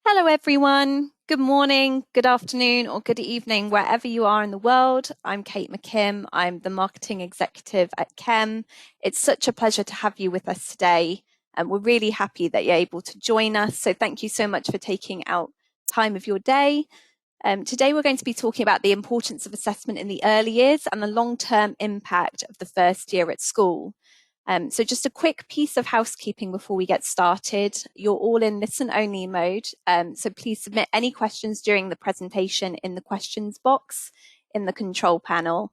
Hello, everyone. Good morning, good afternoon, or good evening, wherever you are in the world. I'm Kate McKim. I'm the marketing executive at Chem. It's such a pleasure to have you with us today, and we're really happy that you're able to join us. So thank you so much for taking out time of your day. Today, we're going to be talking about the importance of assessment in the early years and the long-term impact of the first year at school. So just a quick piece of housekeeping before we get started. You're all in listen-only mode, so please submit any questions during the presentation in the questions box in the control panel.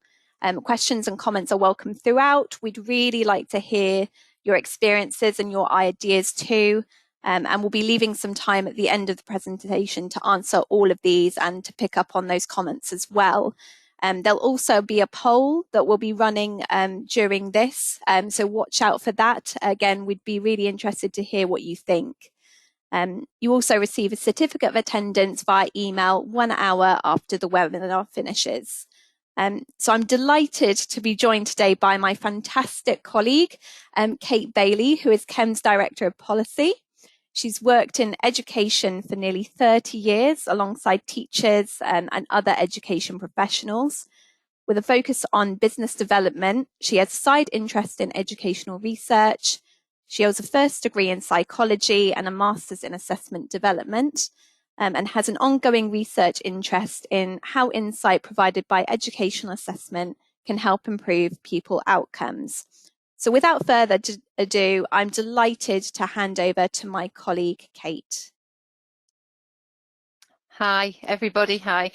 Questions and comments are welcome throughout. We'd really like to hear your experiences and your ideas too. And we'll be leaving some time at the end of the presentation to answer all of these and to pick up on those comments as well. There'll also be a poll that will be running during this, so watch out for that. Again, we'd be really interested to hear what you think. You also receive a certificate of attendance via email 1 hour after the webinar finishes. So I'm delighted to be joined today by my fantastic colleague, Kate Bailey, who is Chem's Director of Policy. She's worked in education for nearly 30 years alongside teachers and other education professionals. With a focus on business development, she has a side interest in educational research. She holds a first degree in psychology and a master's in assessment development, and has an ongoing research interest in how insight provided by educational assessment can help improve pupil outcomes. So without further ado, I'm delighted to hand over to my colleague, Kate. Hi, everybody. Hi.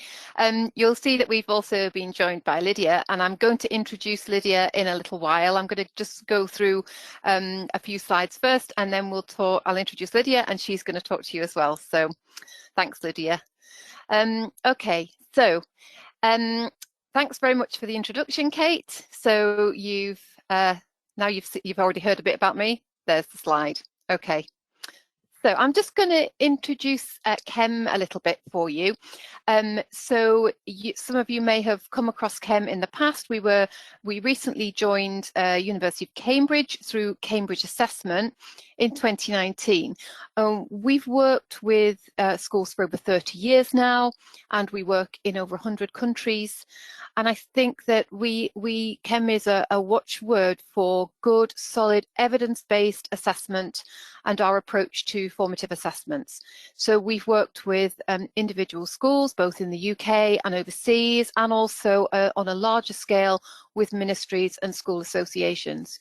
You'll see that we've also been joined by Lydia, and I'm going to introduce Lydia in a little while. I'm going to just go through a few slides first, and then I'll introduce Lydia, and she's going to talk to you as well. So thanks, Lydia. Okay, so thanks very much for the introduction, Kate. So you've already heard a bit about me. There's the slide. Okay. So I'm just going to introduce Chem a little bit for you. Some of you may have come across Chem in the past. We recently joined University of Cambridge through Cambridge Assessment in 2019. We've worked with schools for over 30 years now, and we work in over 100 countries. And I think that Chem is a watchword for good, solid, evidence-based assessment and our approach to formative assessments. So we've worked with individual schools, both in the UK and overseas, and also on a larger scale with ministries and school associations.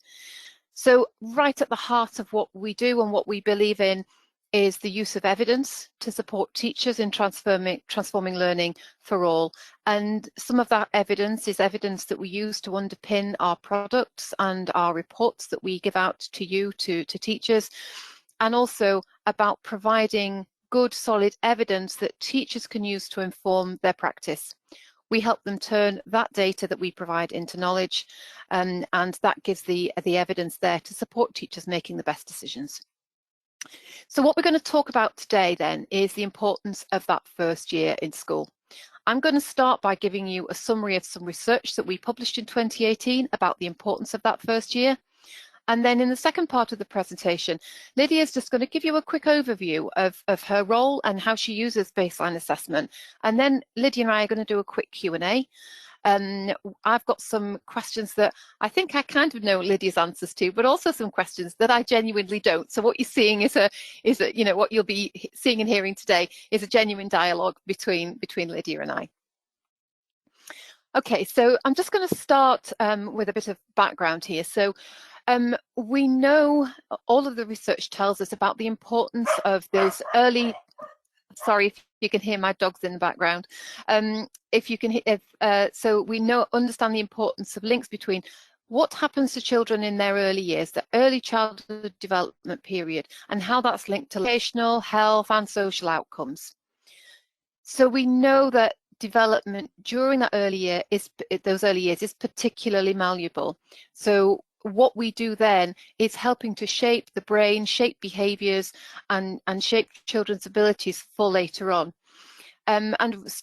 So right at the heart of what we do and what we believe in is the use of evidence to support teachers in transforming learning for all. And some of that evidence is evidence that we use to underpin our products and our reports that we give out to you, to teachers, and also about providing good, solid evidence that teachers can use to inform their practice. We help them turn that data that we provide into knowledge, and that gives the evidence there to support teachers making the best decisions. So what we're going to talk about today then is the importance of that first year in school. I'm going to start by giving you a summary of some research that we published in 2018 about the importance of that first year. And then in the second part of the presentation, Lydia is just going to give you a quick overview of her role and how she uses baseline assessment. And then Lydia and I are going to do a quick Q&A. I've got some questions that I think I kind of know Lydia's answers to, but also some questions that I genuinely don't. So what you're seeing is what you'll be seeing and hearing today is a genuine dialogue between Lydia and I. Okay, so I'm just going to start with a bit of background here. So we know all of the research tells us about the importance of those early. Sorry if you can hear my dogs in the background. So we understand the importance of links between what happens to children in their early years, the early childhood development period, and how that's linked to educational, health, and social outcomes. So we know that development during those early years is particularly malleable. So what we do then is helping to shape the brain, shape behaviours, and shape children's abilities for later on. And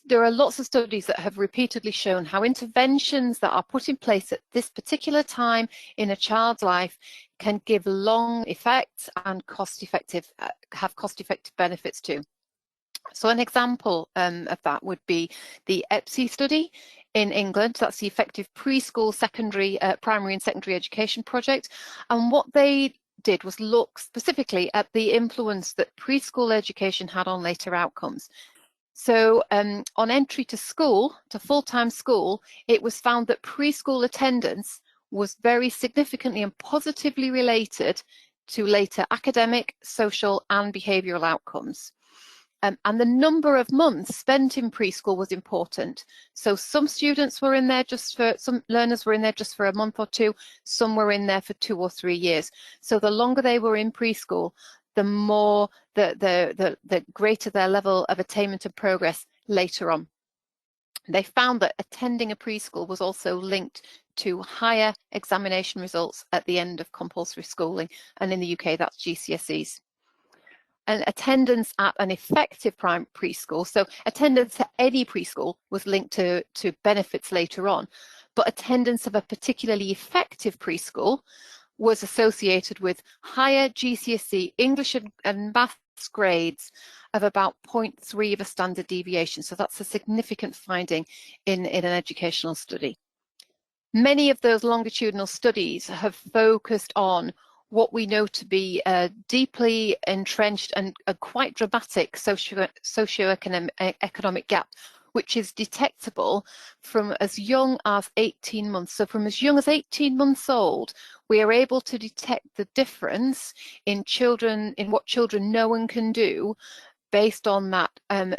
there are lots of studies that have repeatedly shown how interventions that are put in place at this particular time in a child's life can give long effects and have cost-effective benefits too. So an example of that would be the EPSI study in England. That's the Effective Preschool, Secondary, Primary and Secondary Education Project. And what they did was look specifically at the influence that preschool education had on later outcomes. So on entry to school, to full-time school, it was found that preschool attendance was very significantly and positively related to later academic, social and behavioural outcomes. And the number of months spent in preschool was important. So some students were in there some learners were in there just for a month or two, some were in there for 2 or 3 years. So the longer they were in preschool, the more, the greater their level of attainment and progress later on. They found that attending a preschool was also linked to higher examination results at the end of compulsory schooling. And in the UK, that's GCSEs. And attendance at an effective preschool, so attendance at any preschool was linked to benefits later on, but attendance of a particularly effective preschool was associated with higher GCSE English and maths grades of about 0.3 of a standard deviation. So that's a significant finding in an educational study. Many of those longitudinal studies have focused on what we know to be a deeply entrenched and a quite dramatic socio-economic gap, which is detectable from as young as 18 months. So from as young as 18 months old, we are able to detect the difference in children, in what children know and can do based on that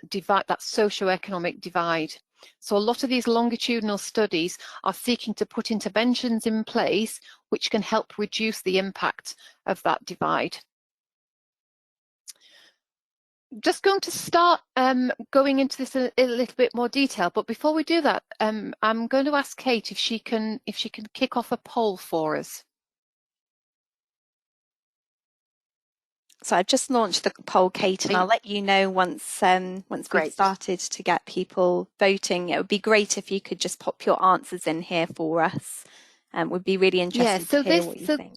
divide, that socio-economic divide. So a lot of these longitudinal studies are seeking to put interventions in place which can help reduce the impact of that divide. Just going to start going into this in a little bit more detail, but before we do that, I'm going to ask Kate if she can kick off a poll for us. So I've just launched the poll, Kate, and I'll let you know once we've started to get people voting. It would be great if you could just pop your answers in here for us. We'd be really interested to hear what you think.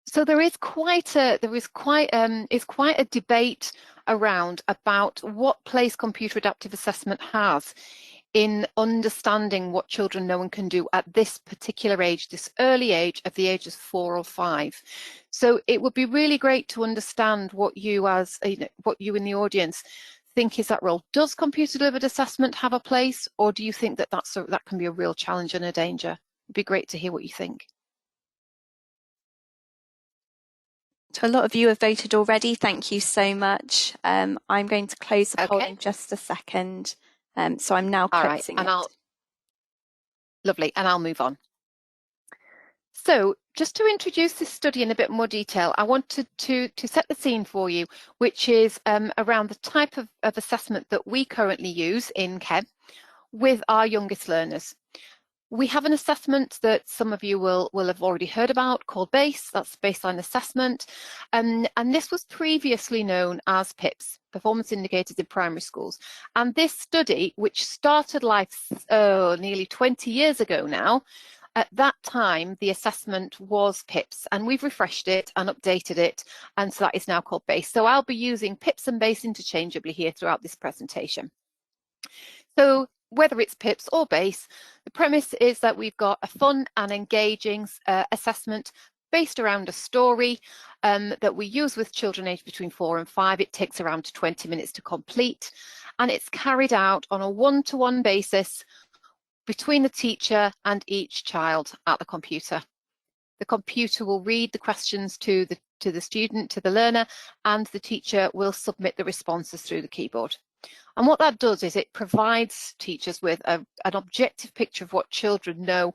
So there is quite a debate around about what place computer adaptive assessment has in understanding what children know and can do at this particular age, this early age of the ages 4 or 5. So it would be really great to understand what you as what you in the audience think is that role. Does computer delivered assessment have a place, or do you think that that can be a real challenge and a danger? It'd be great to hear what you think. So a lot of you have voted already. Thank you so much. I'm going to close the poll in just a second. So I'm now closing it. Lovely, and I'll move on. So just to introduce this study in a bit more detail, I wanted to set the scene for you, which is around the type of assessment that we currently use in KEM with our youngest learners. We have an assessment that some of you will have already heard about called BASE, that's baseline assessment. And this was previously known as PIPS, Performance Indicators in Primary Schools. And this study, which started life nearly 20 years ago now, at that time, the assessment was PIPS, and we've refreshed it and updated it, and so that is now called BASE. So I'll be using PIPS and BASE interchangeably here throughout this presentation. So whether it's PIPS or BASE, the premise is that we've got a fun and engaging assessment based around a story that we use with children aged between 4 and 5. It takes around 20 minutes to complete, and it's carried out on a one-to-one basis between the teacher and each child at the computer. The computer will read the questions to the student, to the learner, and the teacher will submit the responses through the keyboard. And what that does is it provides teachers with an objective picture of what children know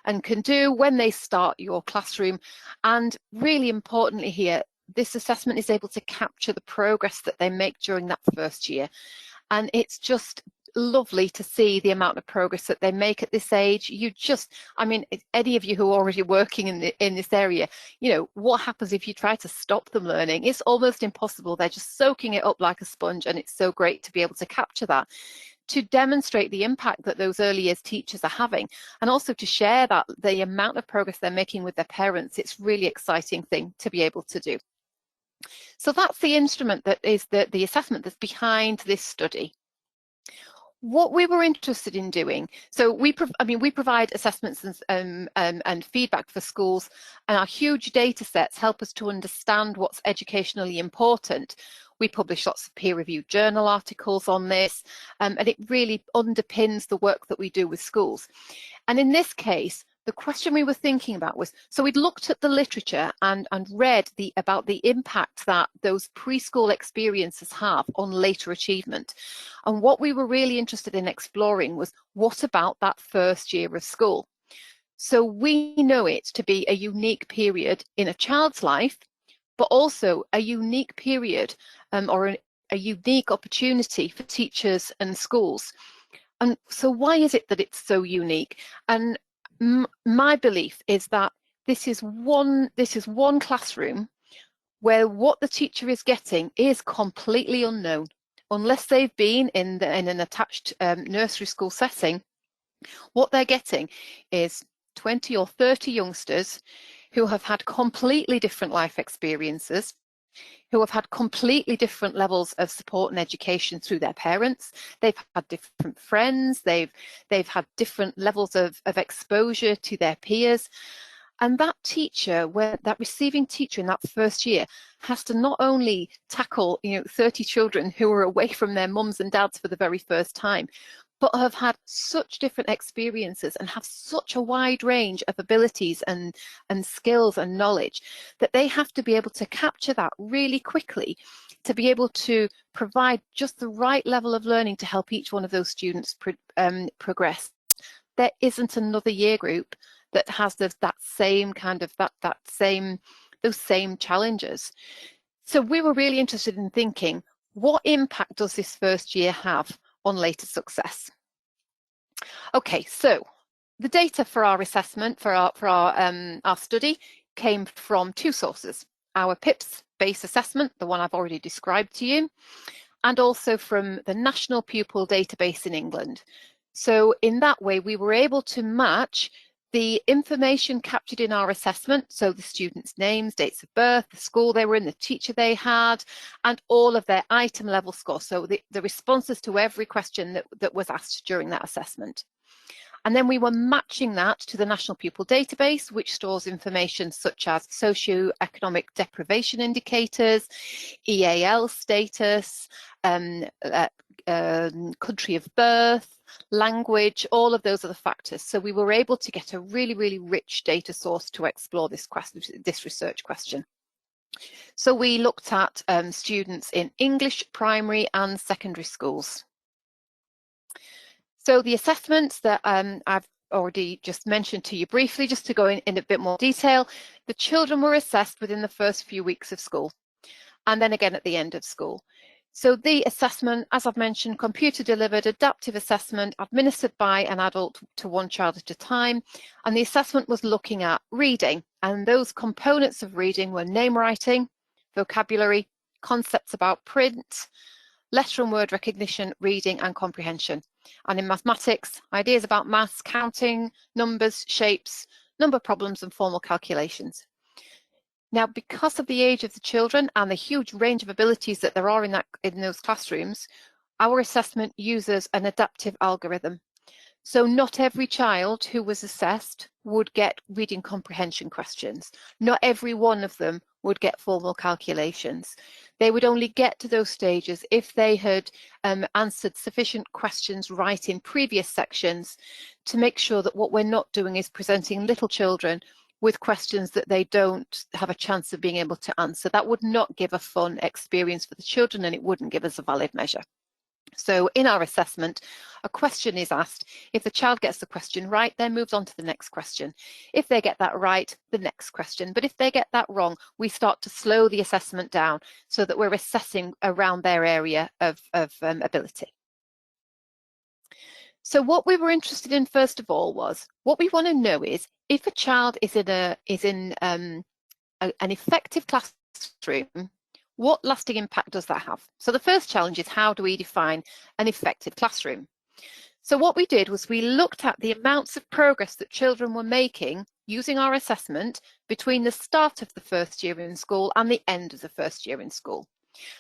and can do when they start your classroom. And really importantly here, this assessment is able to capture the progress that they make during that first year. And it's just lovely to see the amount of progress that they make at this age. I mean, any of you who are already working in this area, you know, what happens if you try to stop them learning? It's almost impossible. They're just soaking it up like a sponge, and it's so great to be able to capture that, to demonstrate the impact that those early years teachers are having, and also to share that the amount of progress they're making with their parents. It's really exciting thing to be able to do. So that's the instrument that is the assessment that's behind this study. What we were interested in doing, so we provide assessments and feedback for schools, and our huge data sets help us to understand what's educationally important. We publish lots of peer-reviewed journal articles on this, and it really underpins the work that we do with schools. And in this case, the question we were thinking about was, so we'd looked at the literature and read about the impact that those preschool experiences have on later achievement. And what we were really interested in exploring was, what about that first year of school? So we know it to be a unique period in a child's life, but also a unique period or a unique opportunity for teachers and schools. And so why is it that it's so unique? And my belief is that this is one classroom where what the teacher is getting is completely unknown. Unless they've been in an attached nursery school setting, what they're getting is 20 or 30 youngsters who have had completely different life experiences, who have had completely different levels of support and education through their parents. They've had different friends, they've had different levels of exposure to their peers. And that teacher, that receiving teacher in that first year, has to not only tackle 30 children who are away from their mums and dads for the very first time, but have had such different experiences and have such a wide range of abilities and skills and knowledge that they have to be able to capture that really quickly to be able to provide just the right level of learning to help each one of those students progress. There isn't another year group that has those same challenges. So we were really interested in thinking, what impact does this first year have on later success? Okay, so the data for our assessment, for our study, came from two sources: our PIPS-based assessment, the one I've already described to you, and also from the National Pupil Database in England. So in that way, we were able to match the information captured in our assessment, so the students' names, dates of birth, the school they were in, the teacher they had, and all of their item level scores, so the responses to every question that was asked during that assessment. And then we were matching that to the National Pupil Database, which stores information such as socioeconomic deprivation indicators, EAL status, country of birth, language, all of those are the factors. So we were able to get a really, really rich data source to explore this research question. So we looked at students in English primary and secondary schools. So the assessments that I've already just mentioned to you briefly, just to go in a bit more detail, the children were assessed within the first few weeks of school, and then again at the end of school. So the assessment, as I've mentioned, computer-delivered adaptive assessment administered by an adult to one child at a time. And the assessment was looking at reading. And those components of reading were name writing, vocabulary, concepts about print, letter and word recognition, reading and comprehension. And in mathematics, ideas about maths, counting, numbers, shapes, number problems and formal calculations. Now, because of the age of the children and the huge range of abilities that there are in those classrooms, our assessment uses an adaptive algorithm. So not every child who was assessed would get reading comprehension questions. Not every one of them would get formal calculations. They would only get to those stages if they had answered sufficient questions right in previous sections to make sure that what we're not doing is presenting little children with questions that they don't have a chance of being able to answer. That would not give a fun experience for the children, and it wouldn't give us a valid measure. So in our assessment, a question is asked. If the child gets the question right, then moves on to the next question. If they get that right, the next question. But if they get that wrong, we start to slow the assessment down so that we're assessing around their area of ability. So what we were interested in, first of all, was what we want to know is if a child is in an effective classroom, what lasting impact does that have? So the first challenge is, how do we define an effective classroom? So what we did was we looked at the amounts of progress that children were making using our assessment between the start of the first year in school and the end of the first year in school.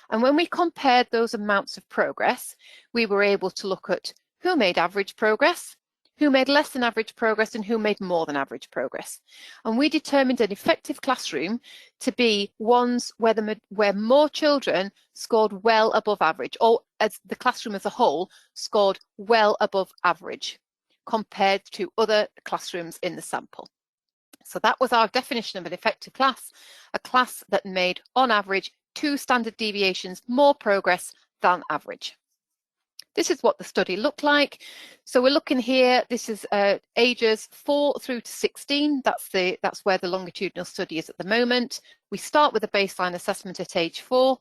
And when we compared those amounts of progress, we were able to look at who made average progress, who made less than average progress, and who made more than average progress. And we determined an effective classroom to be ones where more children scored well above average, or as the classroom as a whole scored well above average compared to other classrooms in the sample. So that was our definition of an effective class, a class that made, on average, 2 standard deviations more progress than average. This is what the study looked like. So we're looking here, this is ages 4 through to 16. That's where the longitudinal study is at the moment. We start with a baseline assessment at age 4.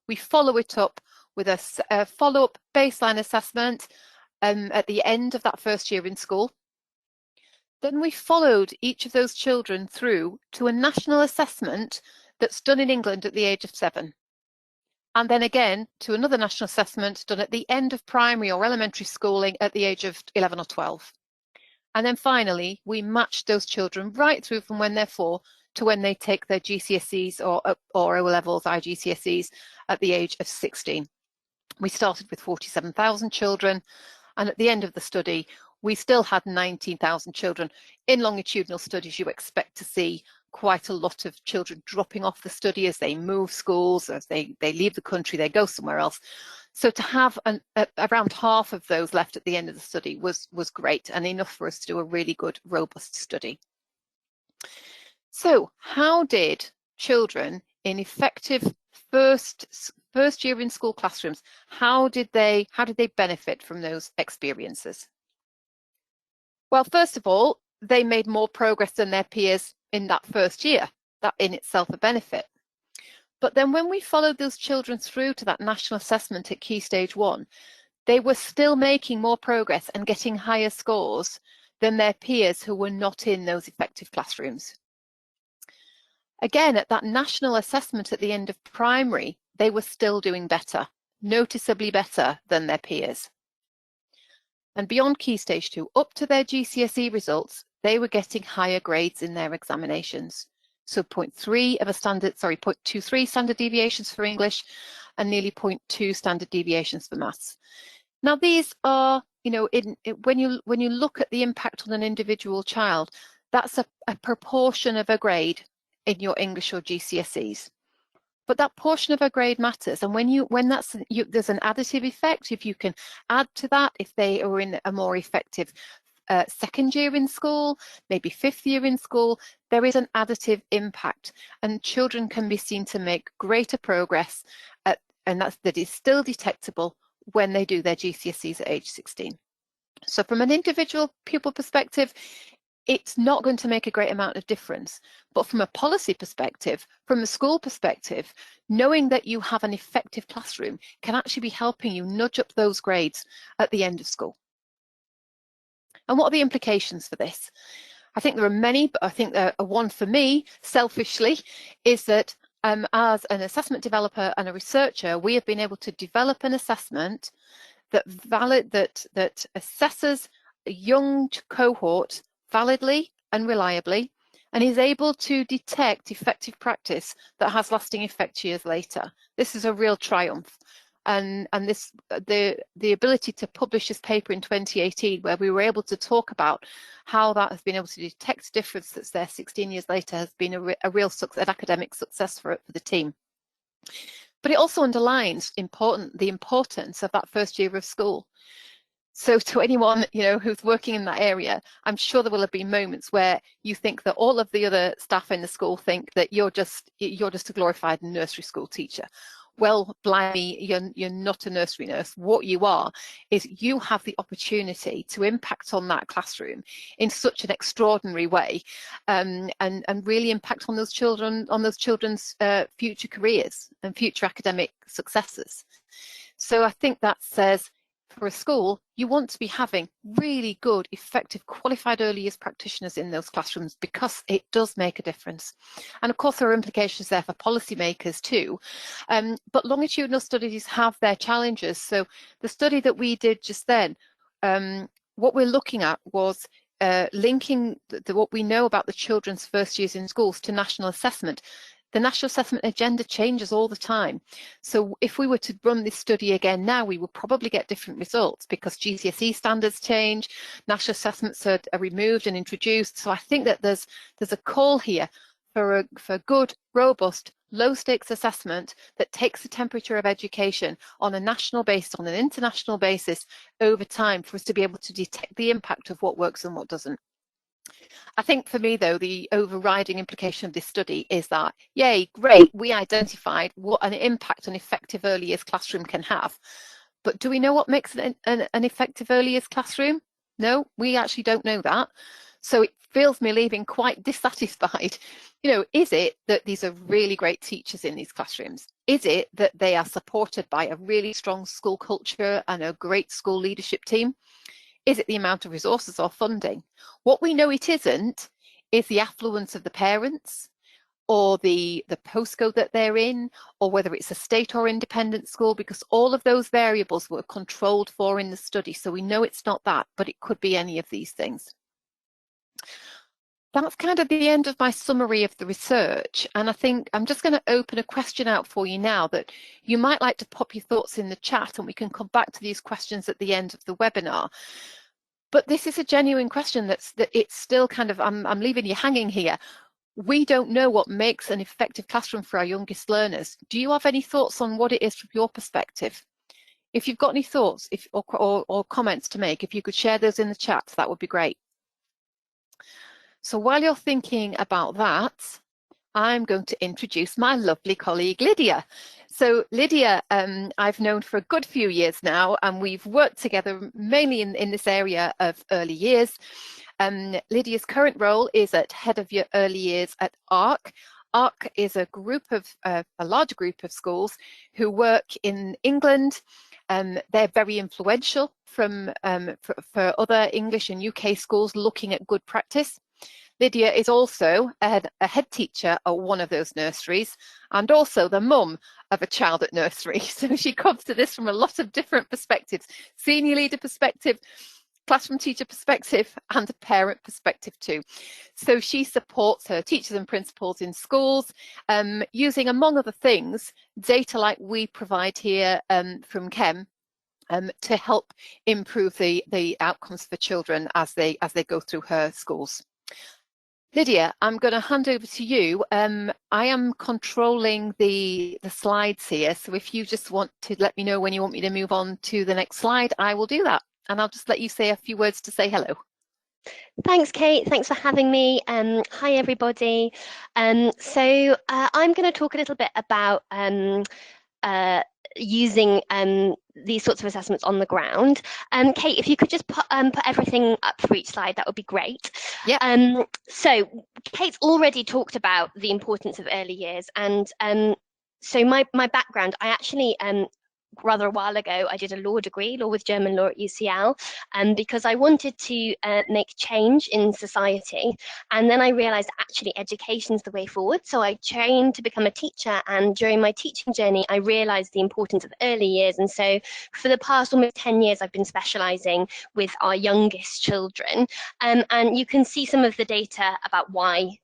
We follow it up with a follow-up baseline assessment at the end of that first year in school. Then we followed each of those children through to a national assessment that's done in England at the age of 7. And then again to another national assessment done at the end of primary or elementary schooling at the age of 11 or 12. And then finally, we matched those children right through from when they're 4 to when they take their GCSEs or O-levels, IGCSEs at the age of 16. We started with 47,000 children, and at the end of the study, we still had 19,000 children. In longitudinal studies, you expect to see quite a lot of children dropping off the study as they move schools, as they leave the country, they go somewhere else. So to have around half of those left at the end of the study was great, and enough for us to do a really good, robust study. So how did children in effective first year in school classrooms, how did they benefit from those experiences? Well, first of all, they made more progress than their peers in that first year. That in itself a benefit. But then when we followed those children through to that national assessment at Key Stage 1, they were still making more progress and getting higher scores than their peers who were not in those effective classrooms. Again, at that national assessment at the end of primary, they were still doing better, noticeably better than their peers. And beyond Key Stage 2, up to their GCSE results, they were getting higher grades in their examinations. So 0.23 standard deviations for English and nearly 0.2 standard deviations for maths. Now these are, when you look at the impact on an individual child, that's a proportion of a grade in your English or GCSEs. But that portion of a grade matters, and there's an additive effect. If you can add to that, if they are in a more effective second year in school, maybe 5th year in school, there is an additive impact, and children can be seen to make greater progress, and that is still detectable when they do their GCSEs at age 16. So from an individual pupil perspective, it's not going to make a great amount of difference. But from a policy perspective, from a school perspective, knowing that you have an effective classroom can actually be helping you nudge up those grades at the end of school. And what are the implications for this? I think there are many, but I think one for me, selfishly, is that as an assessment developer and a researcher, we have been able to develop an assessment that assesses a young cohort validly and reliably, and is able to detect effective practice that has lasting effect years later. This is a real triumph. And the ability to publish this paper in 2018, where we were able to talk about how that has been able to detect difference that's there 16 years later, has been a real success, an academic success for the team. But it also underlines the importance of that first year of school. So to anyone who's working in that area, I'm sure there will have been moments where you think that all of the other staff in the school think that you're just a glorified nursery school teacher. Well, blimey, you're not a nursery nurse. What you are is you have the opportunity to impact on that classroom in such an extraordinary way, and really impact on those children's future careers and future academic successes. So I think that says, for a school, you want to be having really good, effective, qualified early years practitioners in those classrooms, because it does make a difference. And of course, there are implications there for policymakers too. But longitudinal studies have their challenges. So the study that we did just then, what we're looking at was linking what we know about the children's first years in schools to national assessment. The national assessment agenda changes all the time. So if we were to run this study again now, we would probably get different results because GCSE standards change, national assessments are removed and introduced. So I think that there's a call here for good, robust, low stakes assessment that takes the temperature of education on a national basis, on an international basis over time, for us to be able to detect the impact of what works and what doesn't. I think for me, though, the overriding implication of this study is that, yay, great, we identified what an impact an effective early years classroom can have. But do we know what makes an effective early years classroom? No, we actually don't know that. So it feels me leaving quite dissatisfied. You know, is it that these are really great teachers in these classrooms? Is it that they are supported by a really strong school culture and a great school leadership team? Is it the amount of resources or funding? What we know it isn't is the affluence of the parents, or the postcode that they're in, or whether it's a state or independent school, because all of those variables were controlled for in the study. So we know it's not that, but it could be any of these things. That's kind of the end of my summary of the research. And I think I'm just going to open a question out for you now that you might like to pop your thoughts in the chat, and we can come back to these questions at the end of the webinar. But this is a genuine question that it's still kind of, I'm leaving you hanging here. We don't know what makes an effective classroom for our youngest learners. Do you have any thoughts on what it is from your perspective? If you've got any thoughts or comments to make, if you could share those in the chat, that would be great. So while you're thinking about that, I'm going to introduce my lovely colleague, Lydia. So Lydia, I've known for a good few years now, and we've worked together mainly in this area of early years. Lydia's current role is at Head of Your Early Years at ARC. ARC is a large group of schools who work in England. They're very influential for other English and UK schools looking at good practice. Lydia is also a head teacher at one of those nurseries, and also the mum of a child at nursery. So she comes to this from a lot of different perspectives: senior leader perspective, classroom teacher perspective, and a parent perspective too. So she supports her teachers and principals in schools using, among other things, data like we provide here from Chem, to help improve the outcomes for children as they go through her schools. Lydia, I'm going to hand over to you. I am controlling the slides here, so if you just want to let me know when you want me to move on to the next slide, I will do that. And I'll just let you say a few words to say hello. Thanks, Kate. Thanks for having me. Hi, everybody. So I'm going to talk a little bit about using these sorts of assessments on the ground. Kate, if you could just put everything up for each slide, that would be great. Yeah. So Kate's already talked about the importance of early years, and so my background, I actually rather a while ago, I did a law degree, law with German law at UCL, because I wanted to make change in society. And then I realized actually education is the way forward. So I trained to become a teacher. And during my teaching journey, I realized the importance of early years. And so for the past almost 10 years, I've been specializing with our youngest children. And you can see some of the data about why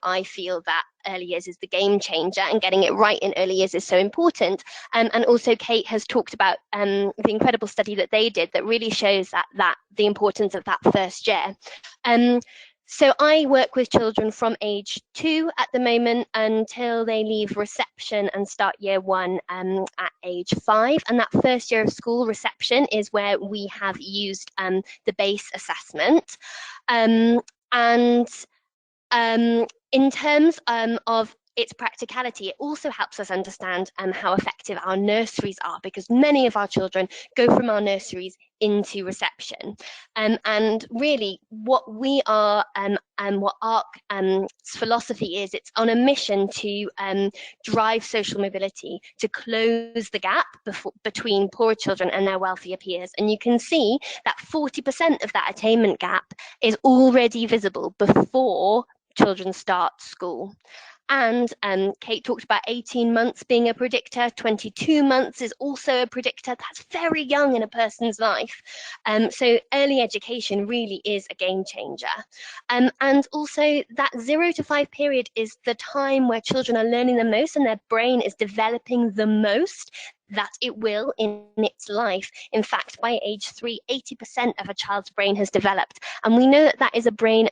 I feel that early years is the game changer, and getting it right in early years is so important. And also Kate has talked about the incredible study that they did that really shows that the importance of that first year. So I work with children from age 2 at the moment until they leave reception and start year 1 at age 5. And that first year of school, reception, is where we have used the BASE assessment. In terms of its practicality, it also helps us understand how effective our nurseries are, because many of our children go from our nurseries into reception. And really what we are and what ARC's philosophy is, it's on a mission to drive social mobility, to close the gap between poorer children and their wealthier peers. And you can see that 40% of that attainment gap is already visible before children start school. And Kate talked about 18 months being a predictor. 22 months is also a predictor. That's very young in a person's life. So early education really is a game changer. And also that 0 to 5 period is the time where children are learning the most and their brain is developing the most that it will in its life. In fact, by age 3, 80% of a child's brain has developed. And we know that that is a brain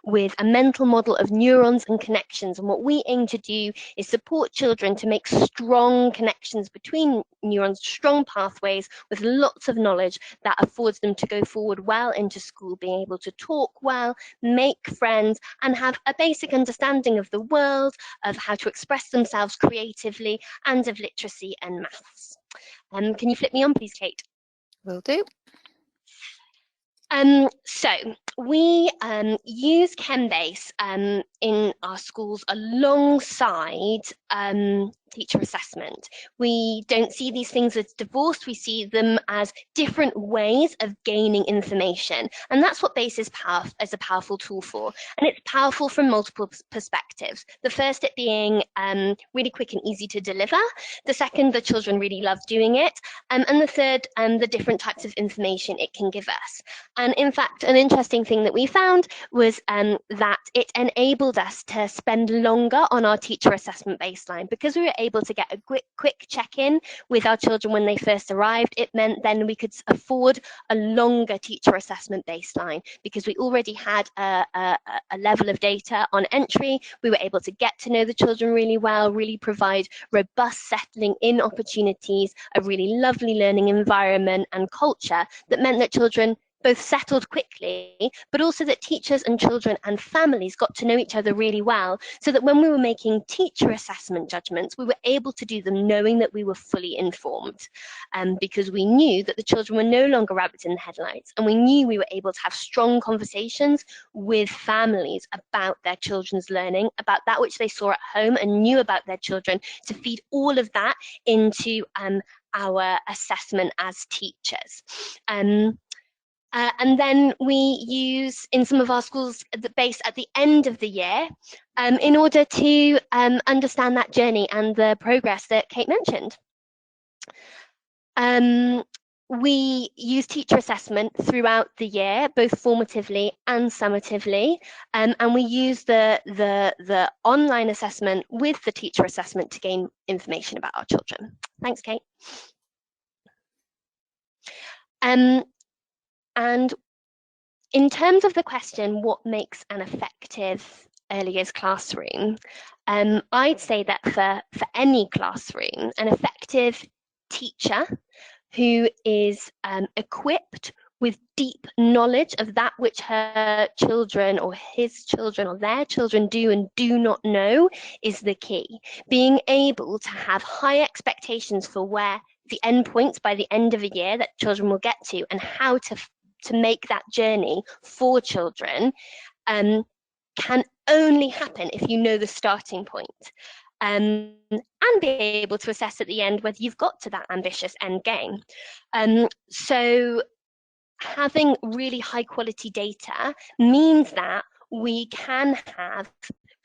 with a mental model of neurons and connections. And what we aim to do is support children to make strong connections between neurons, strong pathways with lots of knowledge that affords them to go forward well into school, being able to talk well, make friends, and have a basic understanding of the world, of how to express themselves creatively, and of literacy and maths. Can you flip me on, please, Kate? Will do. So we use Chembase in our schools alongside teacher assessment. We don't see these things as divorced, we see them as different ways of gaining information. And that's what Base is a powerful tool for. And it's powerful from multiple perspectives. The first, it being really quick and easy to deliver. The second, the children really love doing it. And the third, the different types of information it can give us. And in fact, an interesting thing that we found was that it enabled us to spend longer on our teacher assessment baseline. Because we were able to get a quick check-in with our children when they first arrived, it meant then we could afford a longer teacher assessment baseline because we already had a level of data on entry. We were able to get to know the children really well, really provide robust settling in opportunities, a really lovely learning environment and culture that meant that children both settled quickly, but also that teachers and children and families got to know each other really well, so that when we were making teacher assessment judgments, we were able to do them knowing that we were fully informed, because we knew that the children were no longer rabbits in the headlights, and we knew we were able to have strong conversations with families about their children's learning, about that which they saw at home and knew about their children, to feed all of that into our assessment as teachers. And then we use, in some of our schools, the Base at the end of the year in order to understand that journey and the progress that Kate mentioned. We use teacher assessment throughout the year, both formatively and summatively, and we use the online assessment with the teacher assessment to gain information about our children. Thanks, Kate. And in terms of the question, what makes an effective early years classroom, I'd say that for any classroom, an effective teacher who is equipped with deep knowledge of that which her children or his children or their children do and do not know is the key. Being able to have high expectations for where the endpoints by the end of a year that children will get to, and how to make that journey for children can only happen if you know the starting point. And be able to assess at the end whether you've got to that ambitious end game. So having really high quality data means that we can have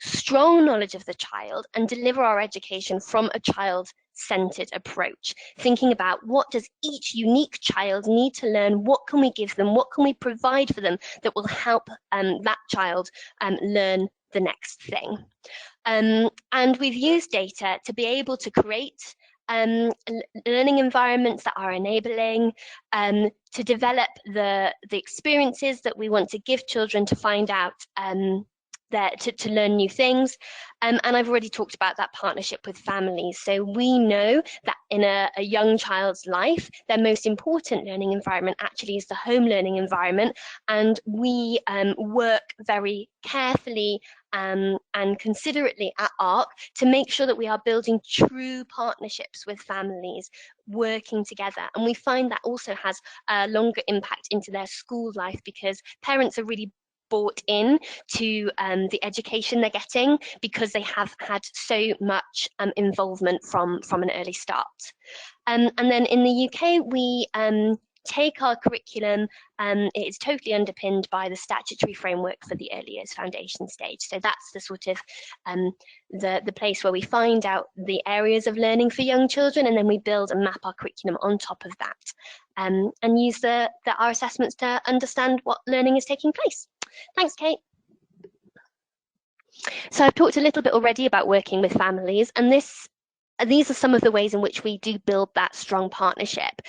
strong knowledge of the child and deliver our education from a child-centered approach, thinking about what does each unique child need to learn, what can we give them, what can we provide for them that will help that child learn the next thing. And we've used data to be able to create learning environments that are enabling, to develop the experiences that we want to give children to find out to learn new things. And I've already talked about that partnership with families. So we know that in a young child's life, their most important learning environment actually is the home learning environment. And we work very carefully and considerately at ARC to make sure that we are building true partnerships with families working together. And we find that also has a longer impact into their school life, because parents are really bought in to the education they're getting because they have had so much involvement from an early start. And then in the UK, we take our curriculum, it is totally underpinned by the statutory framework for the early years foundation stage. So that's the sort of the place where we find out the areas of learning for young children, and then we build and map our curriculum on top of that, and use our assessments to understand what learning is taking place. Thanks, Kate. So I've talked a little bit already about working with families, and these are some of the ways in which we do build that strong partnership.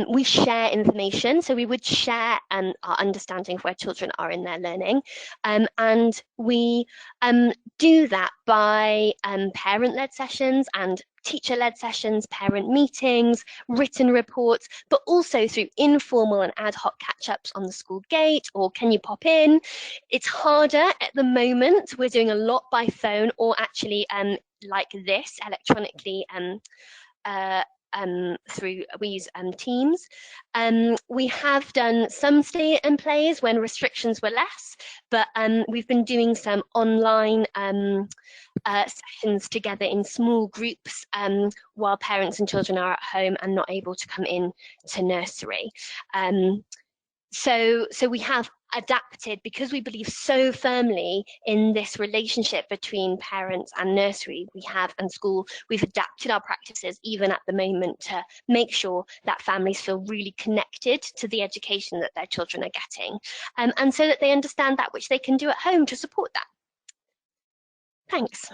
We share information, so we would share our understanding of where children are in their learning, and we do that by parent-led sessions and teacher-led sessions, parent meetings, written reports, but also through informal and ad hoc catch-ups on the school gate, or can you pop in? It's harder at the moment. We're doing a lot by phone, or actually like this, electronically, we use Teams. We have done some stay-in plays when restrictions were less, but we've been doing some online sessions together in small groups while parents and children are at home and not able to come in to nursery. So we have adapted, because we believe so firmly in this relationship between parents and nursery and school. We've adapted our practices even at the moment to make sure that families feel really connected to the education that their children are getting, and so that they understand that which they can do at home to support that. Thanks.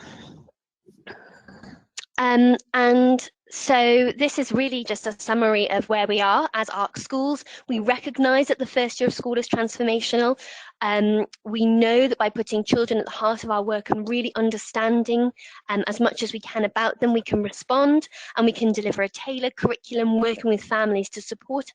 And so this is really just a summary of where we are as ARC schools. We recognise that the first year of school is transformational. We know that by putting children at the heart of our work and really understanding as much as we can about them, we can respond and we can deliver a tailored curriculum working with families to support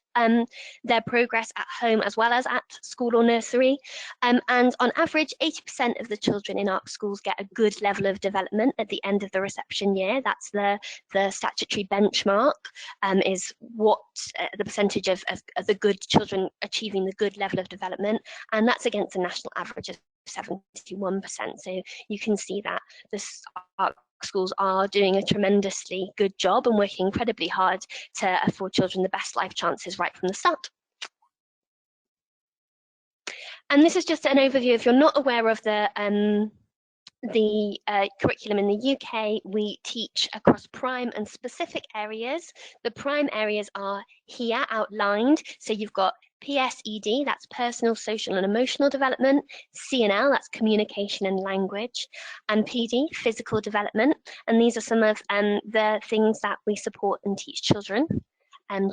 their progress at home as well as at school or nursery. And on average, 80% of the children in ARC schools get a good level of development at the end of the reception year. That's the statutory benchmark, is what the percentage of the good children achieving the good level of development, and that's against a national average of 71%. So you can see that our schools are doing a tremendously good job and working incredibly hard to afford children the best life chances right from the start. And this is just an overview. If you're not aware of the curriculum in the UK, we teach across prime and specific areas. The prime areas are here outlined. So you've got PSED, that's personal, social and emotional development, CNL, that's communication and language, and PD, physical development. And these are some of the things that we support and teach children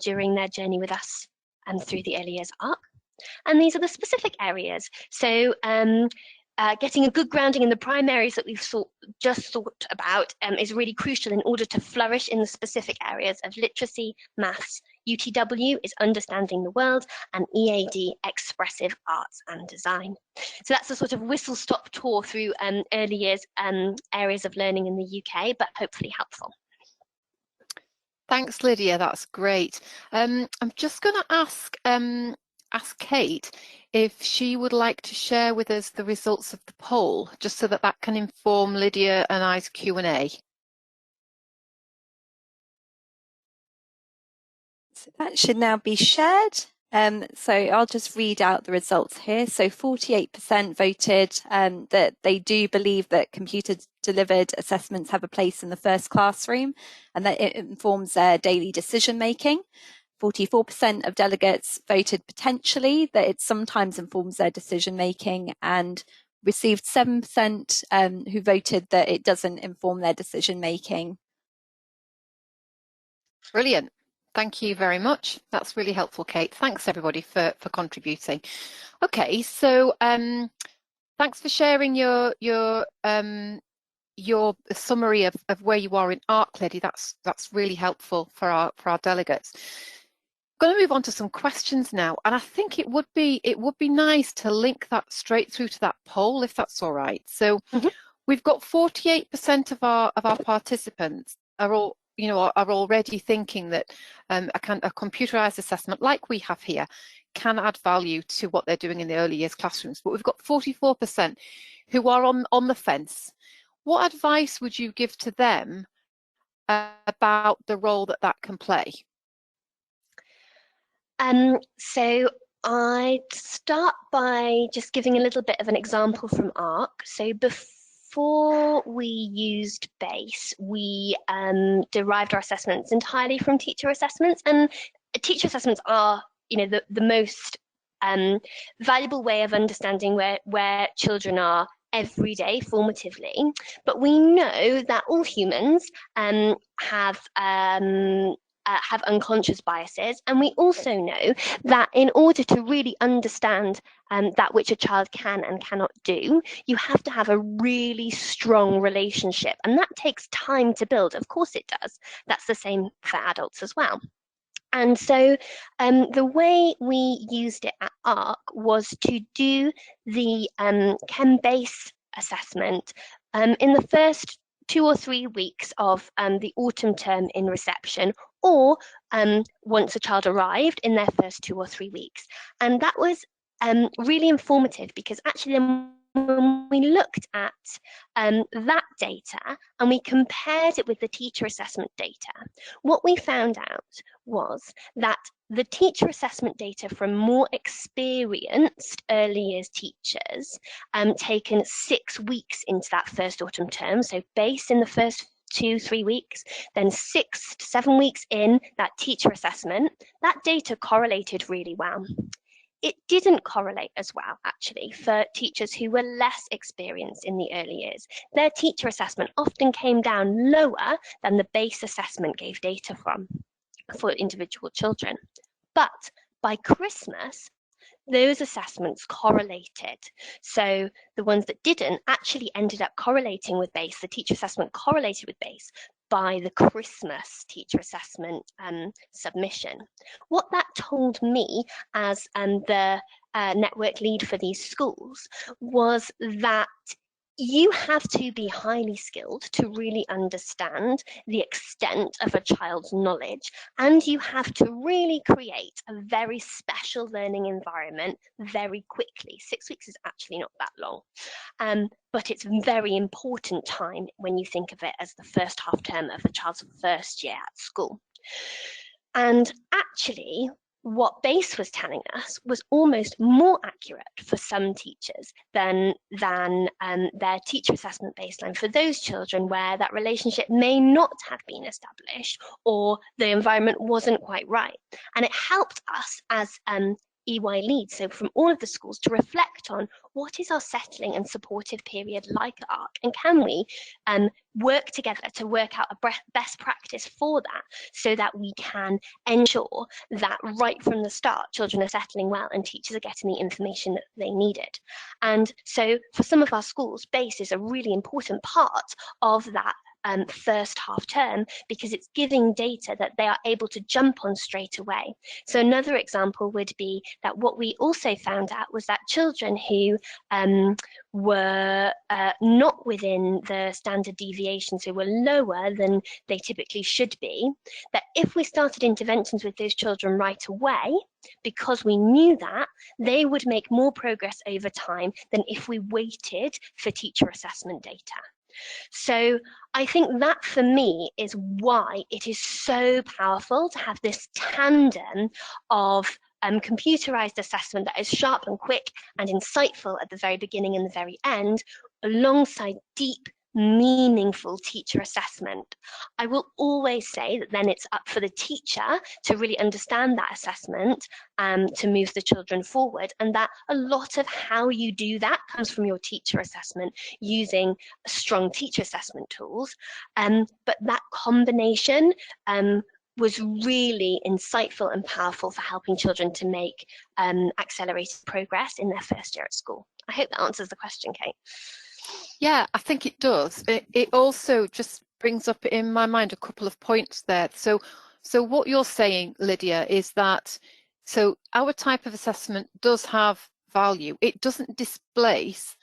during their journey with us through the early years ARC. And these are the specific areas. So getting a good grounding in the prime areas that we've just thought about is really crucial in order to flourish in the specific areas of literacy, maths. UTW is understanding the world, and EAD, expressive arts and design. So that's a sort of whistle-stop tour through early years areas of learning in the UK, but hopefully helpful. Thanks, Lydia. That's great. I'm just going to ask Kate if she would like to share with us the results of the poll, just so that can inform Lydia and I's Q&A. So that should now be shared. So I'll just read out the results here. So 48% voted that they do believe that computer-delivered assessments have a place in the first classroom and that it informs their daily decision-making. 44% of delegates voted potentially, that it sometimes informs their decision-making, and received 7% who voted that it doesn't inform their decision-making. Brilliant. Thank you very much. That's really helpful, Kate. Thanks, everybody, for contributing. Okay, so thanks for sharing your summary of where you are in ARC, Lydia. That's really helpful for our delegates. I'm going to move on to some questions now, and I think it would be nice to link that straight through to that poll, if that's all right. So we've got 48% of our participants are already thinking that a computerized assessment like we have here can add value to what they're doing in the early years classrooms. But we've got 44% who are on the fence. What advice would you give to them about the role that can play? So I'd start by just giving a little bit of an example from ARC. So before we used BASE, we derived our assessments entirely from teacher assessments, and teacher assessments are, the most valuable way of understanding where children are every day formatively. But we know that all humans have unconscious biases, and we also know that in order to really understand that which a child can and cannot do, you have to have a really strong relationship, and that takes time to build. Of course it does. That's the same for adults as well. And so the way we used it at ARC was to do the Chem-BASE assessment in the first 2 or 3 weeks of the autumn term in reception, or once a child arrived in their first 2 or 3 weeks. And that was really informative, because actually when we looked at that data and we compared it with the teacher assessment data, what we found out was that the teacher assessment data from more experienced early years teachers taken 6 weeks into that first autumn term, so BASE in the first 2-3 weeks, then 6 to 7 weeks in that teacher assessment, that data correlated really well. It didn't correlate as well, actually, for teachers who were less experienced in the early years. Their teacher assessment often came down lower than the BASE assessment gave data from for individual children. But by Christmas, those assessments correlated. So the ones that didn't actually ended up correlating with BASE. The teacher assessment correlated with BASE by the Christmas teacher assessment submission. What that told me as the network lead for these schools was that you have to be highly skilled to really understand the extent of a child's knowledge, and you have to really create a very special learning environment very quickly. 6 weeks is actually not that long, but it's a very important time when you think of it as the first half term of a child's first year at school. And actually, what BASE was telling us was almost more accurate for some teachers than their teacher assessment baseline for those children where that relationship may not have been established or the environment wasn't quite right. And it helped us as EY leads, so from all of the schools, to reflect on what is our settling and supportive period like at ARC, and can we work together to work out a best practice for that, so that we can ensure that right from the start children are settling well and teachers are getting the information that they needed. And so for some of our schools, BASE is a really important part of that first half term, because it's giving data that they are able to jump on straight away. So another example would be that what we also found out was that children who were not within the standard deviation, so were lower than they typically should be, that if we started interventions with those children right away, because we knew that, they would make more progress over time than if we waited for teacher assessment data. So I think that for me is why it is so powerful to have this tandem of computerized assessment that is sharp and quick and insightful at the very beginning and the very end, alongside deep, meaningful teacher assessment. I will always say that then it's up for the teacher to really understand that assessment to move the children forward, and that a lot of how you do that comes from your teacher assessment using strong teacher assessment tools. But that combination was really insightful and powerful for helping children to make accelerated progress in their first year at school. I hope that answers the question, Kate. Yeah, I think it does. It also just brings up in my mind a couple of points there. So what you're saying, Lydia, is that so our type of assessment does have value. It doesn't displace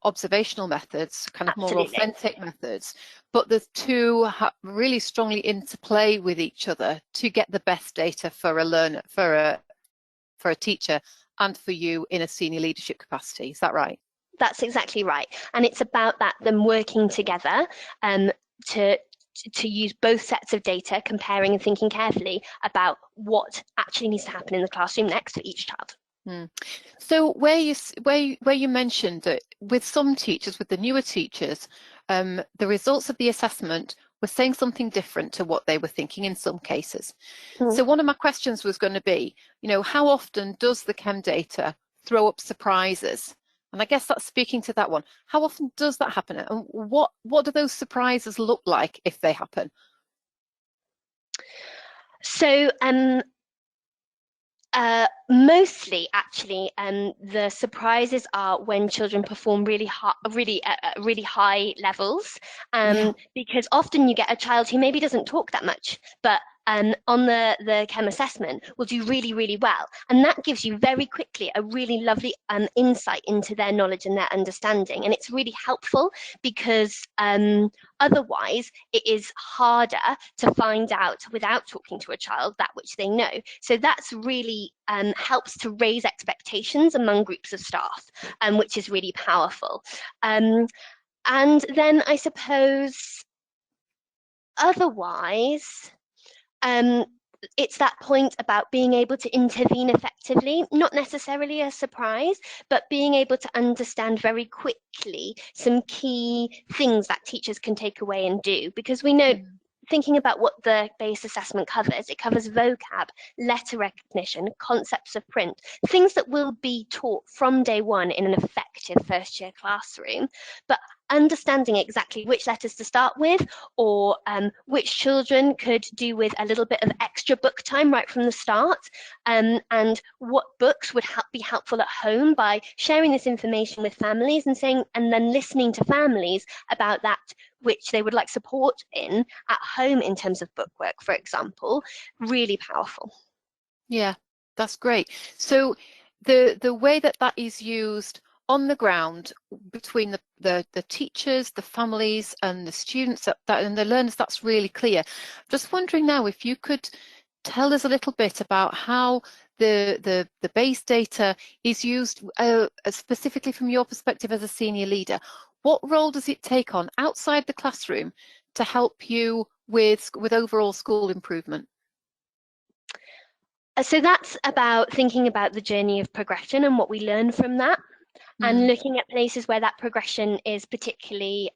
observational methods, kind of more authentic methods, but the two really strongly interplay with each other to get the best data for a learner, for a teacher, and for you in a senior leadership capacity. Is that right? That's exactly right. And it's about them working together to use both sets of data, comparing and thinking carefully about what actually needs to happen in the classroom next for each child. So where you mentioned that with some teachers, with the newer teachers, the results of the assessment were saying something different to what they were thinking in some cases. So one of my questions was going to be, how often does the chem data throw up surprises? And I guess that's speaking to that one. How often does that happen? And what do those surprises look like if they happen? So mostly, actually, the surprises are when children perform really high levels, because often you get a child who maybe doesn't talk that much, but on the chem assessment will do really, really well. And that gives you very quickly a really lovely insight into their knowledge and their understanding. And it's really helpful because otherwise it is harder to find out without talking to a child that which they know. So that's really helps to raise expectations among groups of staff, which is really powerful. And then I suppose otherwise, it's that point about being able to intervene effectively, not necessarily a surprise, but being able to understand very quickly some key things that teachers can take away and do, because we know thinking about what the base assessment covers, it covers vocab, letter recognition, concepts of print, things that will be taught from day one in an effective first year classroom, but understanding exactly which letters to start with, or which children could do with a little bit of extra book time right from the start, and what books would be helpful at home by sharing this information with families and then listening to families about that which they would like support in at home in terms of bookwork, for example. Really powerful. Yeah, that's great. So the way that is used on the ground between the teachers, the families and the students and the learners, that's really clear. Just wondering now if you could tell us a little bit about how the base data is used specifically from your perspective as a senior leader. What role does it take on outside the classroom to help you with overall school improvement? So that's about thinking about the journey of progression and what we learn from that, and looking at places where that progression is particularly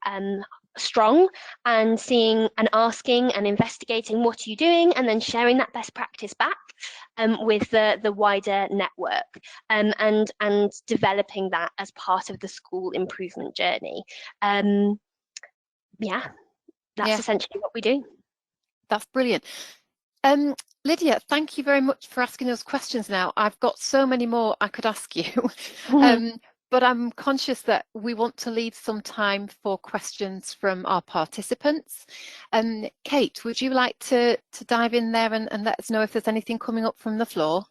strong, and seeing and asking and investigating what are you doing, and then sharing that best practice back with the wider network, and developing that as part of the school improvement journey. Yeah, that's essentially what we do. That's brilliant. Lydia, thank you very much for asking those questions now. I've got so many more I could ask you, but I'm conscious that we want to leave some time for questions from our participants. Kate, would you like to dive in there and let us know if there's anything coming up from the floor?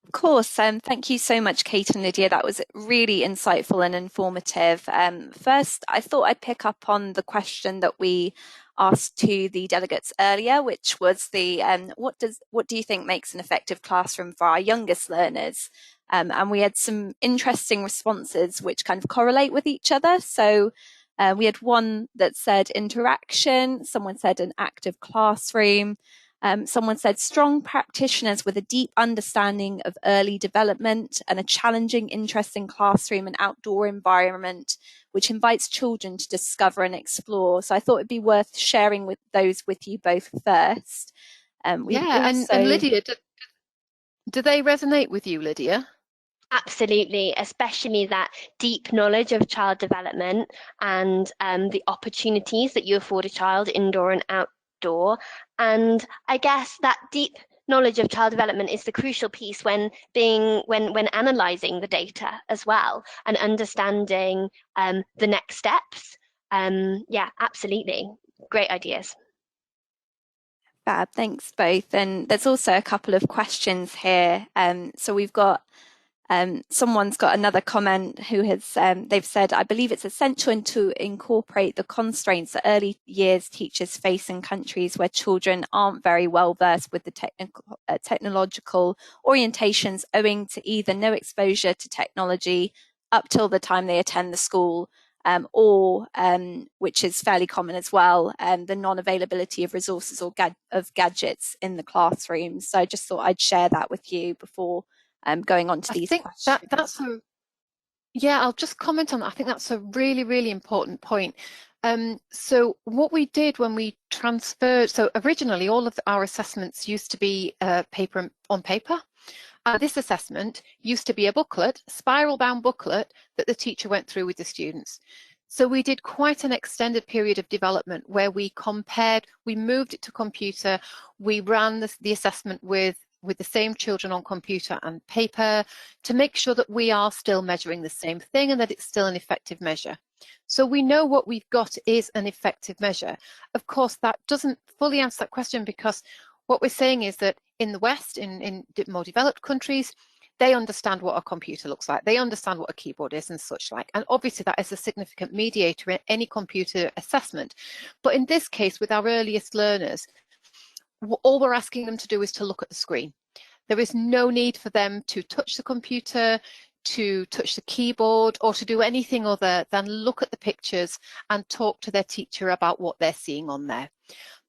Of course. Thank you so much, Kate and Lydia. That was really insightful and informative. First, I thought I'd pick up on the question that we asked to the delegates earlier, which was the what do you think makes an effective classroom for our youngest learners? And we had some interesting responses which kind of correlate with each other. So we had one that said interaction, someone said an active classroom, someone said strong practitioners with a deep understanding of early development and a challenging, interesting classroom and outdoor environment, which invites children to discover and explore. So I thought it'd be worth sharing with you both first. And Lydia, do they resonate with you, Lydia? Absolutely, especially that deep knowledge of child development and the opportunities that you afford a child indoor and outdoor. And I guess that deep knowledge of child development is the crucial piece when analysing the data as well, and understanding the next steps. Yeah, absolutely. Great ideas. Fab, thanks both. And there's also a couple of questions here. So we've got someone's got another comment who has, they've said, I believe it's essential to incorporate the constraints that early years teachers face in countries where children aren't very well versed with the technological orientations, owing to either no exposure to technology up till the time they attend the school, or, which is fairly common as well, the non-availability of resources or gadgets in the classroom. So I just thought I'd share that with you before going on to these questions. Yeah, I'll just comment on that. I think that's a really, really important point. So what we did when we transferred, so originally all of our assessments used to be paper on paper. This assessment used to be a booklet, spiral-bound booklet that the teacher went through with the students. So we did quite an extended period of development where we compared, we moved it to computer, we ran the assessment with the same children on computer and paper to make sure that we are still measuring the same thing and that it's still an effective measure. So we know what we've got is an effective measure. Of course, that doesn't fully answer that question, because what we're saying is that in the West, in more developed countries, they understand what a computer looks like. They understand what a keyboard is and such like. And obviously that is a significant mediator in any computer assessment. But in this case, with our earliest learners, all we're asking them to do is to look at the screen. There is no need for them to touch the computer, to touch the keyboard, or to do anything other than look at the pictures and talk to their teacher about what they're seeing on there.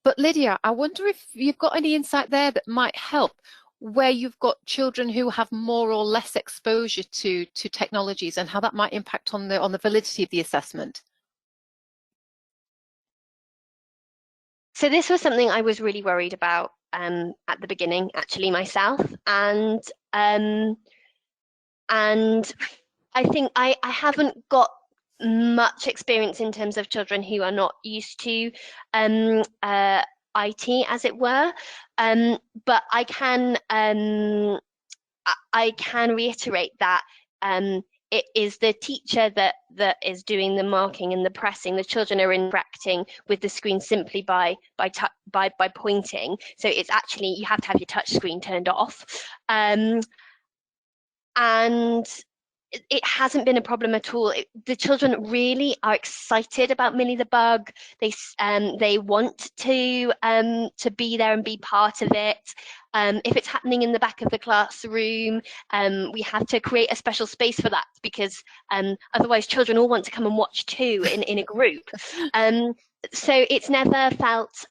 But Lydia, I wonder if you've got any insight there that might help, where you've got children who have more or less exposure to technologies and how that might impact on the validity of the assessment. So this was something I was really worried about at the beginning, actually, myself, and I think I haven't got much experience in terms of children who are not used to IT, as it were, but I can reiterate that it is the teacher that is doing the marking and the pressing. The children are interacting with the screen simply by pointing. So it's actually, you have to have your touch screen turned off, and it hasn't been a problem at all. The children really are excited about Millie the Bug. They want to be there and be part of it. If it's happening in the back of the classroom, we have to create a special space for that, because otherwise children all want to come and watch too in a group. So it's never felt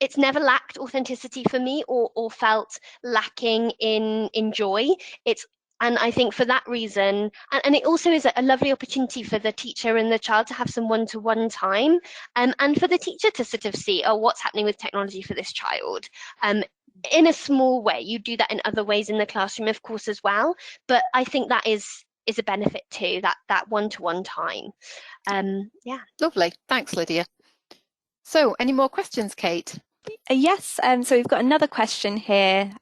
it's never lacked authenticity for me, or felt lacking in joy. And I think for that reason, and it also is a lovely opportunity for the teacher and the child to have some one-to-one time, and for the teacher to sort of see, oh, what's happening with technology for this child. In a small way. You do that in other ways in the classroom, of course, as well. But I think that is a benefit too, that one-to-one time. Yeah. Lovely. Thanks, Lydia. So any more questions, Kate? Yes, so we've got another question here.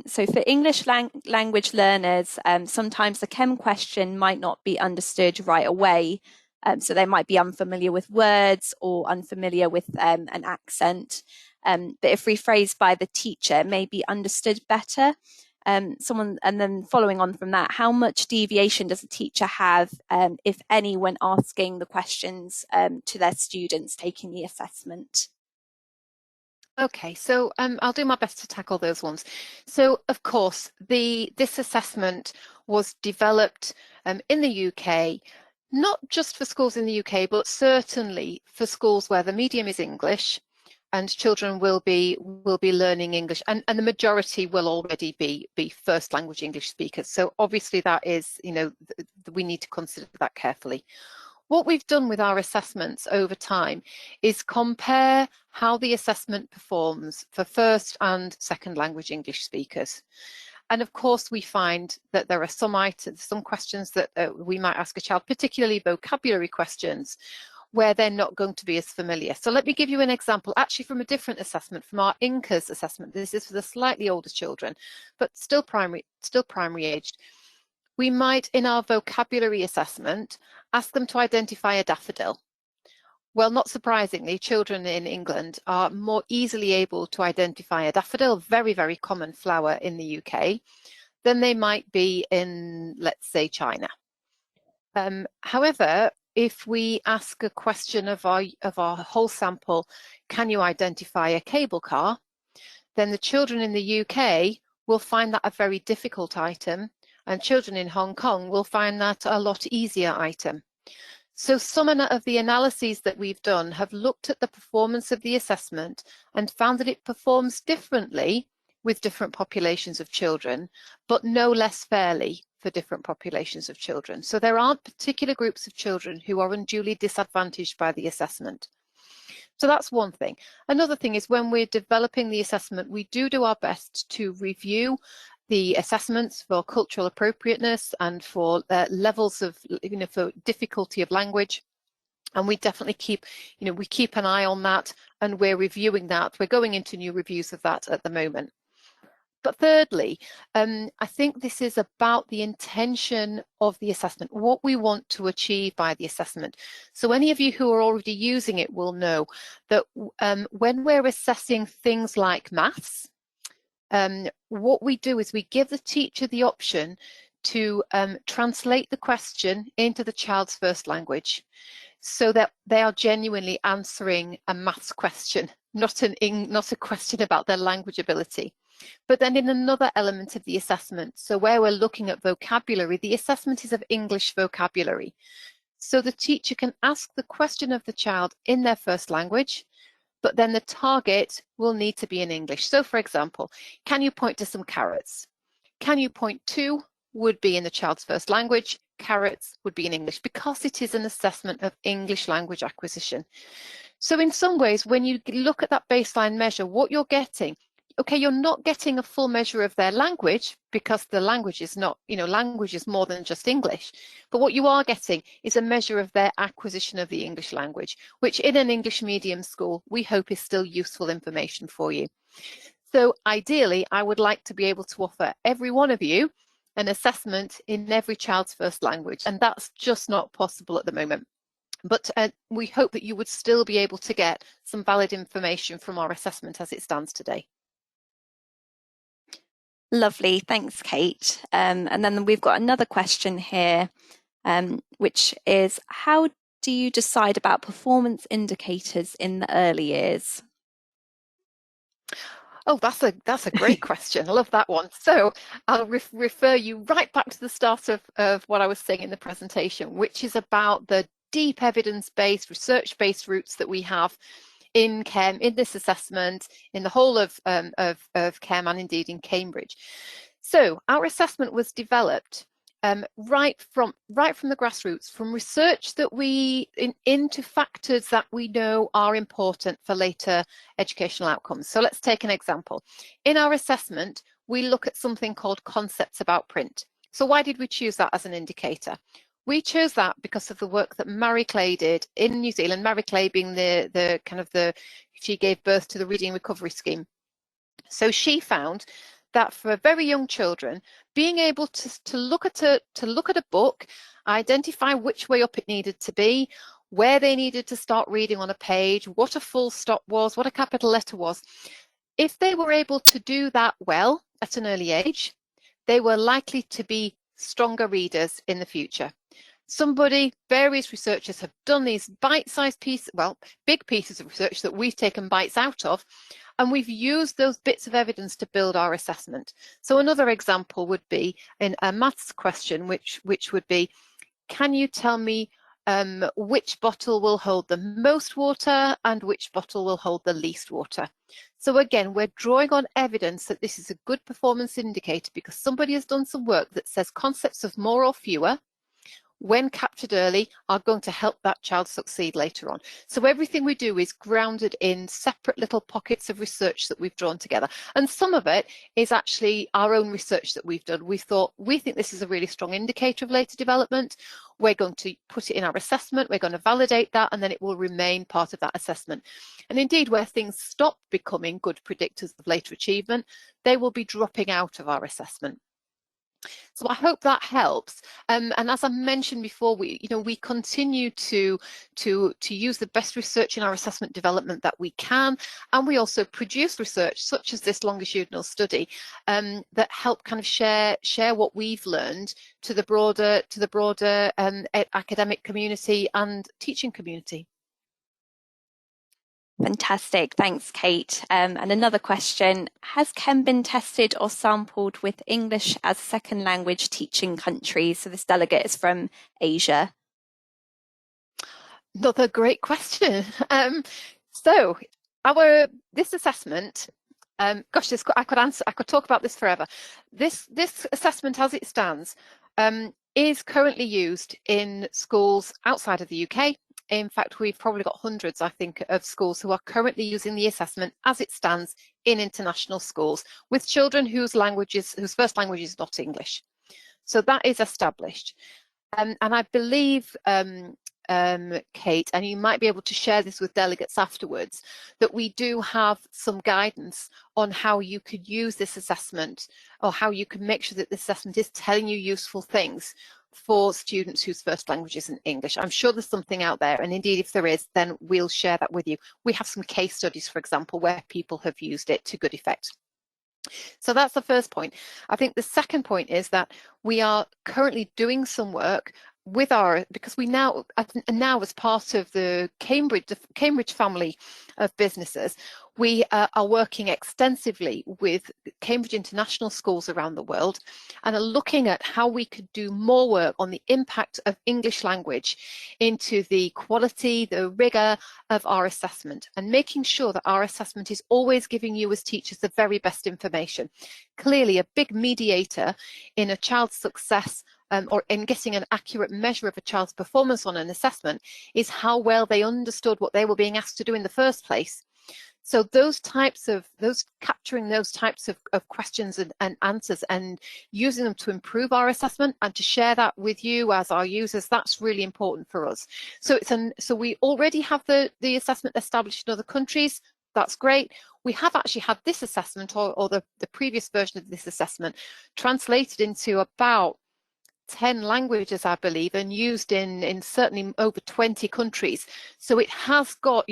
So for English language learners, sometimes the chem question might not be understood right away. So they might be unfamiliar with words or unfamiliar with an accent. But if rephrased by the teacher, it may be understood better. And then following on from that, how much deviation does a teacher have, if any, when asking the questions to their students taking the assessment? Okay, so I'll do my best to tackle those ones. So, of course, this assessment was developed in the UK, not just for schools in the UK, but certainly for schools where the medium is English and children will be learning English, and the majority will already be first language English speakers. So obviously that is, we need to consider that carefully. What we've done with our assessments over time is compare how the assessment performs for first and second language English speakers. And of course, we find that there are some questions that we might ask a child, particularly vocabulary questions, where they're not going to be as familiar. So let me give you an example, actually from a different assessment, from our INCAS assessment. This is for the slightly older children, but still primary aged. We might, in our vocabulary assessment, ask them to identify a daffodil. Well, not surprisingly, children in England are more easily able to identify a daffodil, very, very common flower in the UK, than they might be in, let's say, China. However, if we ask a question of our whole sample, can you identify a cable car? Then the children in the UK will find that a very difficult item, and children in Hong Kong will find that a lot easier item. So some of the analyses that we've done have looked at the performance of the assessment and found that it performs differently with different populations of children, but no less fairly for different populations of children. So there aren't particular groups of children who are unduly disadvantaged by the assessment. So that's one thing. Another thing is when we're developing the assessment, we do our best to review the assessments for cultural appropriateness and for levels of, for difficulty of language. And we definitely keep, we keep an eye on that, and we're reviewing that. We're going into new reviews of that at the moment. But thirdly, I think this is about the intention of the assessment, what we want to achieve by the assessment. So any of you who are already using it will know that when we're assessing things like maths, what we do is we give the teacher the option to translate the question into the child's first language, so that they are genuinely answering a maths question, not a question about their language ability. But then in another element of the assessment, so where we're looking at vocabulary, the assessment is of English vocabulary. So the teacher can ask the question of the child in their first language, but then the target will need to be in English. So for example, can you point to some carrots? Can you point to would be in the child's first language, carrots would be in English, because it is an assessment of English language acquisition. So in some ways, when you look at that baseline measure, what you're getting, okay, you're not getting a full measure of their language, because the language is not, language is more than just English. But what you are getting is a measure of their acquisition of the English language, which in an English medium school, we hope is still useful information for you. So ideally, I would like to be able to offer every one of you an assessment in every child's first language, and that's just not possible at the moment. But we hope that you would still be able to get some valid information from our assessment as it stands today. Lovely, thanks, Kate. And then we've got another question here, which is, how do you decide about performance indicators in the early years? Oh, that's a great question. I love that one. So I'll refer you right back to the start of what I was saying in the presentation, which is about the deep evidence-based, research-based routes that we have in KEM, in this assessment, in the whole of KEM, and indeed in Cambridge. So our assessment was developed right from the grassroots, from research that into factors that we know are important for later educational outcomes. So let's take an example. In our assessment, we look at something called concepts about print. So why did we choose that as an indicator? We chose that because of the work that Marie Clay did in New Zealand. Marie Clay being she gave birth to the Reading Recovery Scheme. So she found that for very young children, being able to look at a book, identify which way up it needed to be, where they needed to start reading on a page, what a full stop was, what a capital letter was. If they were able to do that well at an early age, they were likely to be stronger readers in the future. Various researchers have done these bite-sized pieces, big pieces of research that we've taken bites out of, and we've used those bits of evidence to build our assessment. So another example would be in a maths question, which would be, can you tell me which bottle will hold the most water and which bottle will hold the least water? So again, we're drawing on evidence that this is a good performance indicator because somebody has done some work that says concepts of more or fewer, when captured early, are going to help that child succeed later on. So everything we do is grounded in separate little pockets of research that we've drawn together. And some of it is actually our own research that we've done. We think this is a really strong indicator of later development. We're going to put it in our assessment. We're going to validate that, and then it will remain part of that assessment. And indeed, where things stop becoming good predictors of later achievement, they will be dropping out of our assessment. So I hope that helps. And as I mentioned before, we continue to use the best research in our assessment development that we can, and we also produce research such as this longitudinal study that help kind of share what we've learned to the broader academic community and teaching community. Fantastic, thanks, Kate. And another question, has KEM been tested or sampled with English as second language teaching countries? So this delegate is from Asia. Another great question. So this assessment, gosh, I could talk about this forever. This assessment, as it stands, is currently used in schools outside of the UK. In fact, we've probably got hundreds, I think, of schools who are currently using the assessment as it stands in international schools with children whose first language is not English. So that is established. And I believe, Kate, and you might be able to share this with delegates afterwards, that we do have some guidance on how you could use this assessment, or how you can make sure that this assessment is telling you useful things for students whose first language isn't English. I'm sure there's something out there, and indeed if there is, then we'll share that with you. We have some case studies, for example, where people have used it to good effect. So that's the first point. I think the second point is that we are currently doing some work with because we now as part of the Cambridge family of businesses, we are working extensively with Cambridge international schools around the world and are looking at how we could do more work on the impact of English language into the quality, the rigor of our assessment, and making sure that our assessment is always giving you as teachers the very best information. Clearly, a big mediator in a child's success or in getting an accurate measure of a child's performance on an assessment is how well they understood what they were being asked to do in the first place. So capturing those types of questions and answers and using them to improve our assessment and to share that with you as our users, that's really important for us. So so we already have the assessment established in other countries. That's great. We have actually had this assessment or the previous version of this assessment translated into about 10 languages, I believe, and used in certainly over 20 countries. So it has got,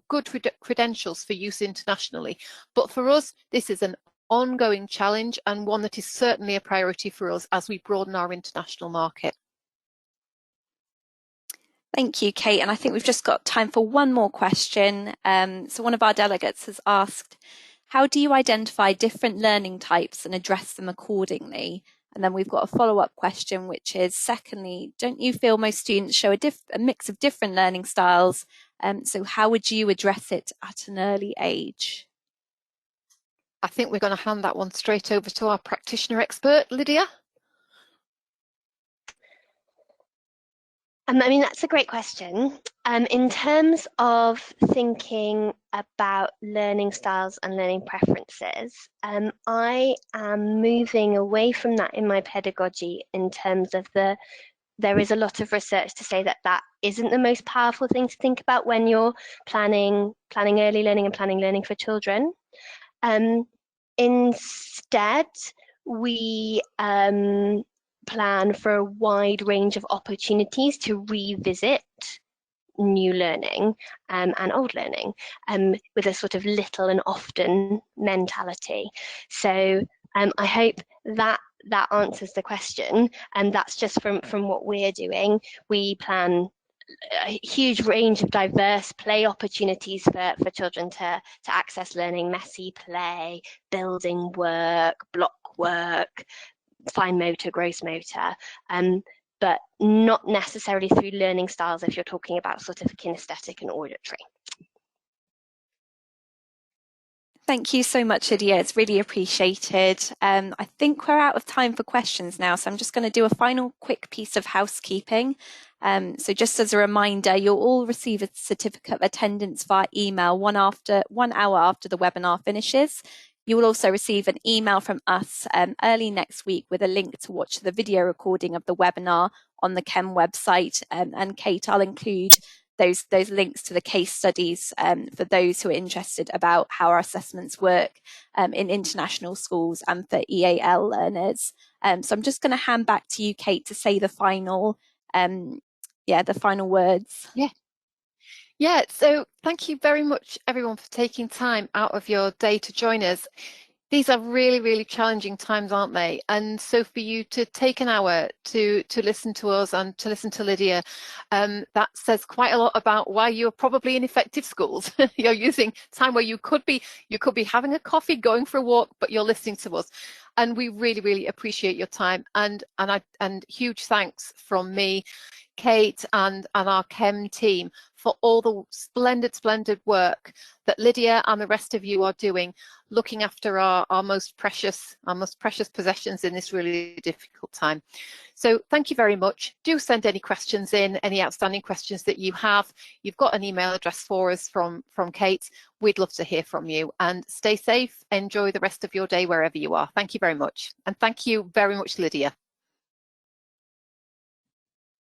good credentials for use internationally. But for us, this is an ongoing challenge and one that is certainly a priority for us as we broaden our international market. Thank you, Kate. And I think we've just got time for one more question. So one of our delegates has asked, how do you identify different learning types and address them accordingly? And then we've got a follow-up question, which is, secondly, don't you feel most students show a mix of different learning styles? So how would you address it at an early age? I think we're going to hand that one straight over to our practitioner expert, Lydia. I mean, that's a great question. In terms of thinking about learning styles and learning preferences, I am moving away from that in my pedagogy in terms of there is a lot of research to say that isn't the most powerful thing to think about when you're planning early learning and planning learning for children. Instead, we plan for a wide range of opportunities to revisit new learning and old learning with a sort of little and often mentality. So I hope that answers the question, and that's just from what we're doing. We plan a huge range of diverse play opportunities for children to access learning: messy play, building work, block work, fine motor, gross motor, but not necessarily through learning styles if you're talking about sort of kinesthetic and auditory. Thank you so much, Lydia. It's really appreciated. I think we're out of time for questions now, so I'm just going to do a final quick piece of housekeeping. So just as a reminder, you'll all receive a certificate of attendance via email 1 hour after the webinar finishes. You will also receive an email from us early next week with a link to watch the video recording of the webinar on the Chem website. And Kate, I'll include those links to the case studies for those who are interested about how our assessments work in international schools and for EAL learners. So I'm just going to hand back to you, Kate, to say the final words. Yeah, so thank you very much, everyone, for taking time out of your day to join us. These are really, really challenging times, aren't they? And so for you to take an hour to listen to us and to listen to Lydia, that says quite a lot about why you're probably in effective schools. You're using time where you could be having a coffee, going for a walk, but you're listening to us. And we really, really appreciate your time. And huge thanks from me Kate and our Chem team for all the splendid work that Lydia and the rest of you are doing, looking after our most precious possessions in this really difficult time. So thank you very much. Do send any questions in, any outstanding questions that you have. You've got an email address for us from Kate. We'd love to hear from you, and stay safe. Enjoy the rest of your day wherever you are. Thank you very much. And thank you very much, Lydia.